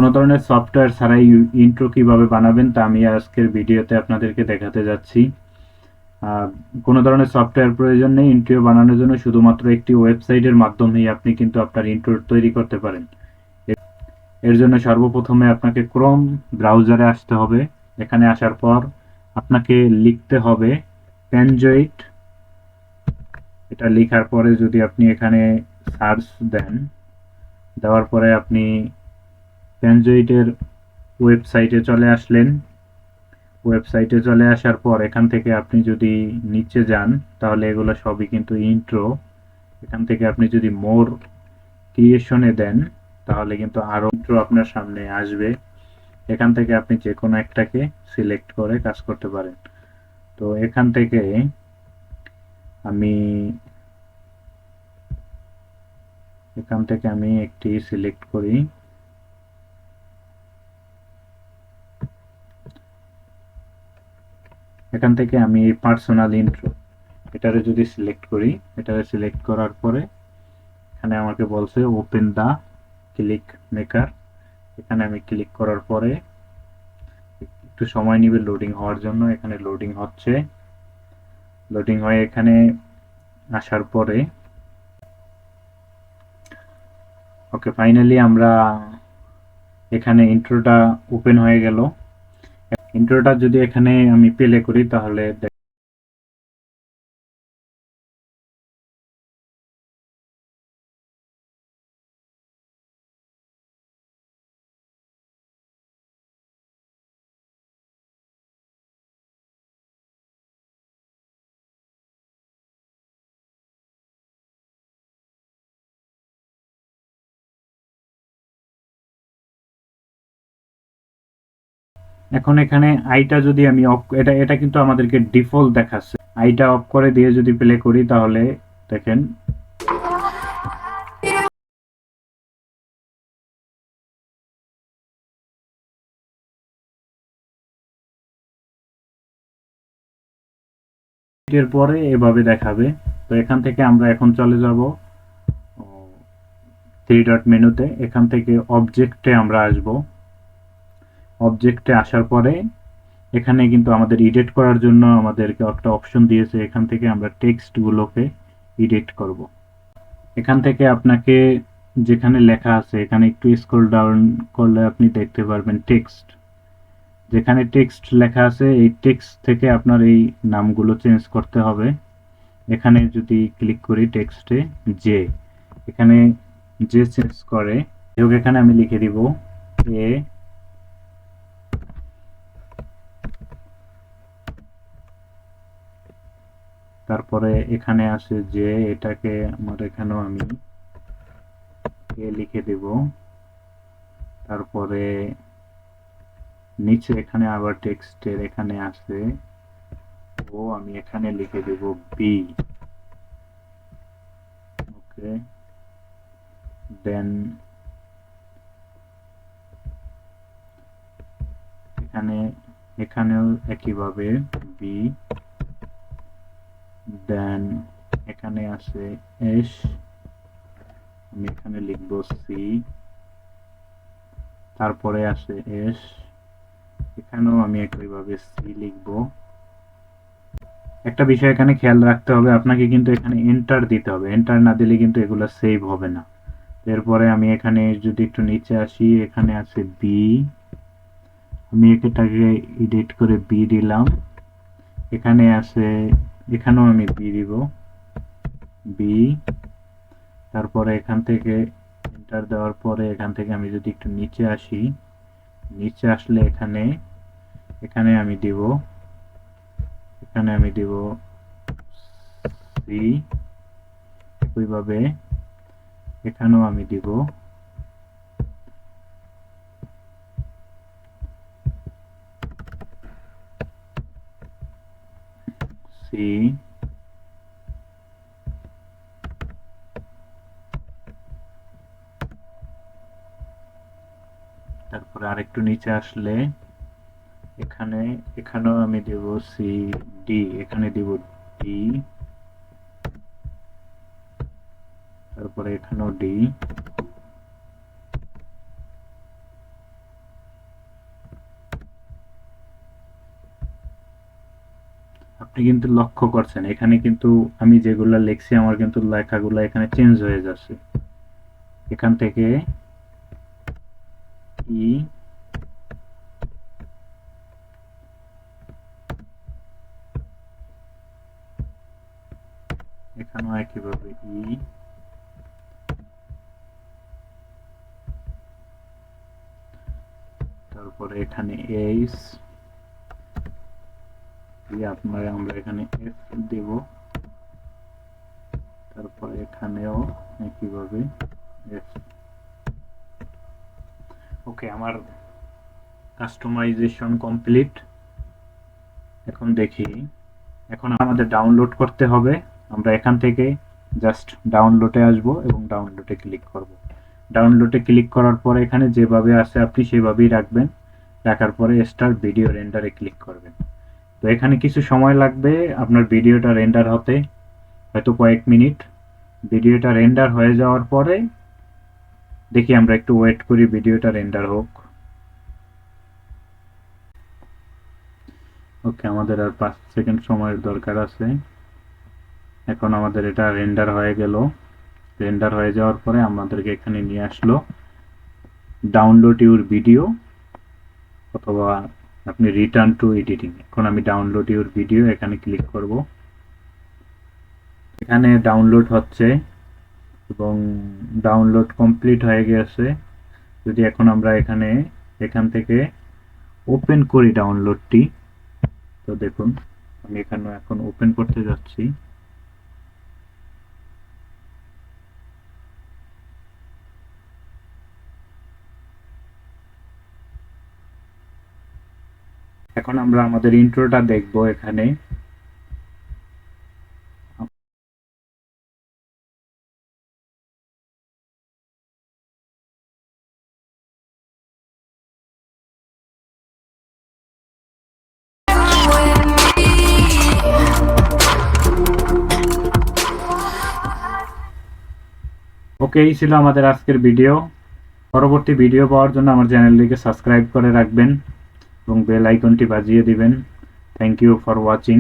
কোনো ধরনের সফটওয়্যার ছাড়াই ইন্ট্রো কিভাবে বানাবেন তা আমি আজকের ভিডিওতে আপনাদেরকে দেখাতে যাচ্ছি। কোনো ধরনের সফটওয়্যার প্রয়োজন নেই ইন্ট্রো বানানোর জন্য, শুধুমাত্র একটি ওয়েবসাইটের মাধ্যমেই আপনি কিন্তু আপনার ইন্ট্রো তৈরি করতে পারেন। এর জন্য সর্বপ্রথমে আপনাকে ক্রোম ব্রাউজারে আসতে হবে। এখানে আসার পর আপনাকে লিখতে হবে প্যানজয়েট। এটা লেখার পরে যদি আপনি এখানে সার্চ দেন, দেওয়ার পরে আপনি প্যানজয়েটের ওয়েবসাইটে চলে আসলেন। ওয়েবসাইটে চলে আসার পর এখান থেকে আপনি যদি নিচে যান তাহলে এগুলো সবই কিন্তু ইন্ট্রো। এখান থেকে আপনি যদি মোর ক্রিয়েশনে দেন তাহলে কিন্তু আরো ইন্ট্রো আপনার সামনে আসবে। এখান থেকে আপনি যে কোনো একটাকে সিলেক্ট করে কাজ করতে পারেন। তো এখান থেকে আমি একটি সিলেক্ট করি। এখান থেকে আমি এই পার্সোনাল ইন্ট্রো এটারে যদি সিলেক্ট করি, এটারে সিলেক্ট করার পরে এখানে আমাকে বলছে ওপেন দা ক্লিক মেকার। এখানে আমি ক্লিক করার পরে একটু সময় নিবে লোডিং হওয়ার জন্য। এখানে লোডিং হচ্ছে। লোডিং হয়ে এখানে আসার পরে ওকে, ফাইনালি আমরা এখানে ইন্ট্রোটা ওপেন হয়ে গেল। ইন্ট্রোটা যদি এখানে আমি প্লে করি তাহলে এখন এখানে আইটা যদি আমি অফ, এটা কিন্তু আমাদেরকে ডিফল্ট দেখাচ্ছে। আইটা অফ করে দিয়ে যদি প্লে করি তাহলে দেখেন এর পরে এভাবে দেখাবে। তো এখান থেকে আমরা এখন চলে যাব থ্রি ডট মেনুতে। এখান থেকে অবজেক্টে আমরা আসব। অবজেক্টে আসার পরে এখানে কিন্তু আমাদের এডিট করার জন্য আমাদেরকে একটা অপশন দিয়েছে। এখান থেকে আমরা টেক্সটগুলোকে এডিট করব। এখান থেকে আপনাকে যেখানে লেখা আছে এখানে একটু স্ক্রল ডাউন করলে আপনি দেখতে পারবেন টেক্সট। যেখানে টেক্সট লেখা আছে এই টেক্সট থেকে আপনার এই নামগুলো চেঞ্জ করতে হবে। এখানে যদি ক্লিক করি টেক্সটে যে, এখানে যে চেঞ্জ করে, এখানে আমি লিখে দিব এ, তারপরে এখানে আছে যে, এটাকে আমার এখানেও আমি এ লিখে দেব। তারপরে নিচে এখানে আবার টেক্সটের এখানে আছে ও, আমি এখানে লিখে দেব বি। ওকে, দেন এখানেও একইভাবে বি। দেন এখানে আছে এস, আমি এখানে লিখব সি। তারপরে আছে এস, এখানেও আমি একইভাবে সি লিখব। একটা বিষয় এখানে খেয়াল রাখতে হবে, আপনাকে কিন্তু এখানে এন্টার দিতে হবে। এন্টার না দিলে কিন্তু এগুলো সেভ হবে না। এরপরে আমি এখানে যদি একটু নিচে আসি, এখানে আছে বি, আমি এটাকে এডিট করে বি দিলাম। এখানে আছে, এখানেও আমি বি দিব, বি। তারপরে এখান থেকে এন্টার দেওয়ার পরে এখান থেকে আমি যদি একটু নিচে আসি, নিচে আসলে এখানে আমি দিব, এখানে আমি দিব সি। একইভাবে এখানেও আমি দিব সি। তারপরে আরেকটু নিচে আসলে এখানেও আমি দেব সি ডি, এখানে দিব ডি। তারপরে এখানেও ডি। কিন্তু লক্ষ্য করছেন এখানে কিন্তু আমি যেগুলা লিখছি আমার কিন্তু লেখাগুলো এখানে চেঞ্জ হয়ে যাচ্ছে। এখান থেকে ই এখানেও একইভাবে ই, তারপরে এখানে এইচ, আমরা এখানে এফ দেব, তারপরে এখানেও একইভাবে এফ। ওকে, আমার কাস্টমাইজেশন কমপ্লিট। এখন দেখি, এখন আমাদের ডাউনলোড করতে হবে। আমরা এখান থেকে জাস্ট ডাউনলোডে আসব এবং ডাউনলোডে ক্লিক করব। ডাউনলোডে ক্লিক করার পরে এখানে যেভাবে আছে আপনি সেভাবেই রাখবেন। রাখার পরে স্টার্ট ভিডিও রেন্ডারে ক্লিক করবেন। তো এখানে কিছু সময় লাগবে আপনার ভিডিওটা রেন্ডার হতে, হয়তো কয়েক মিনিট। ভিডিওটা রেন্ডার হয়ে যাওয়ার পরে দেখি, আমরা একটু ওয়েট করি ভিডিওটা রেন্ডার হোক। ওকে, আমাদের আর 5 সেকেন্ড সময়ের দরকার আছে। এখন আমাদের এটা রেন্ডার হয়ে গেল। রেন্ডার হয়ে যাওয়ার পরে আমাদেরকে এখানে নিয়ে আসলো ডাউনলোড ইউর ভিডিও, অথবা আপনি রিটার্ন টু এডিটিং। এখন আমি ডাউনলোড ইউর ভিডিও এখানে ক্লিক করব। এখানে ডাউনলোড হচ্ছে এবং ডাউনলোড কমপ্লিট হয়ে গেছে। যদি এখন আমরা এখান থেকে ওপেন করি ডাউনলোডটি, তো দেখুন আমি এখানে এখন ওপেন করতে যাচ্ছি। এখন আমরা আমাদের ইন্ট্রোটা দেখব এখানে। ওকে, এই ছিল আমাদের আজকের ভিডিও। পরবর্তী ভিডিও পাওয়ার জন্য আমার চ্যানেলটিকে সাবস্ক্রাইব করে রাখবেন এবং বেল আইকনটি বাজিয়ে দিবেন। Thank you for watching.